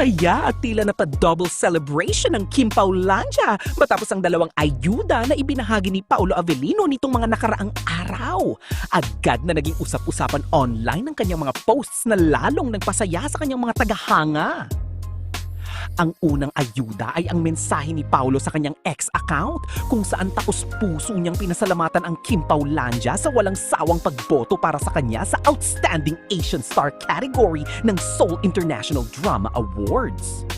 Saya at tila na pa-double celebration ng Kim Paulandia matapos ang dalawang ayuda na ibinahagi ni Paolo Avellino nitong mga nakaraang araw. Agad na naging usap-usapan online ang kanyang mga posts na lalong nagpasaya sa kanyang mga tagahanga. Ang unang ayuda ay ang mensahe ni Paolo sa kanyang ex-account kung saan taos-puso niyang pinasalamatan ang Kim Paulandia sa walang sawang pagboto para sa kanya sa Outstanding Asian Star category ng Seoul International Drama Awards.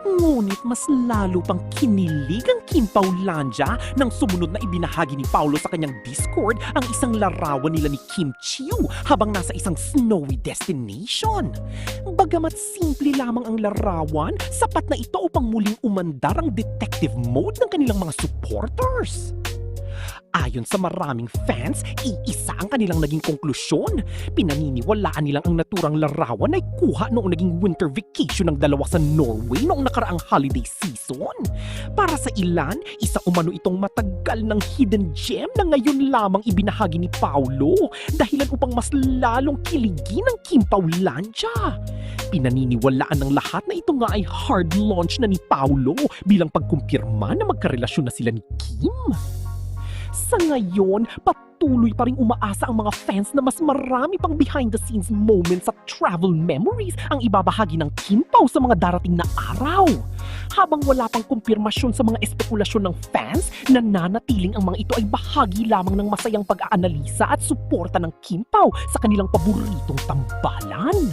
Ngunit mas lalo pang kinilig ang Kim Paulandia nang sumunod na ibinahagi ni Paolo sa kanyang Discord ang isang larawan nila ni Kim Chiu habang nasa isang snowy destination. Bagamat simple lamang ang larawan, sapat na ito upang muling umandar ang detective mode ng kanilang mga supporters. Ayon sa maraming fans, iisa ang kanilang naging konklusyon. Pinaniniwalaan nilang ang naturang larawan ay kuha noong naging winter vacation ng dalawa sa Norway noong nakaraang holiday season. Para sa ilan, isa umano itong matagal ng hidden gem na ngayon lamang ibinahagi ni Paolo, dahilan upang mas lalong kiligin ang Kim Paulandia. Pinaniniwalaan ng lahat na ito nga ay hard launch na ni Paolo bilang pagkumpirma na magkarelasyon na sila ni Kim. Sa ngayon, patuloy pa ring umaasa ang mga fans na mas marami pang behind-the-scenes moments at travel memories ang ibabahagi ng Kim Pao sa mga darating na araw. Habang wala pang kumpirmasyon sa mga espekulasyon ng fans, nananatiling ang mga ito ay bahagi lamang ng masayang pag-aanalisa at suporta ng Kim Pao sa kanilang paboritong tambalan.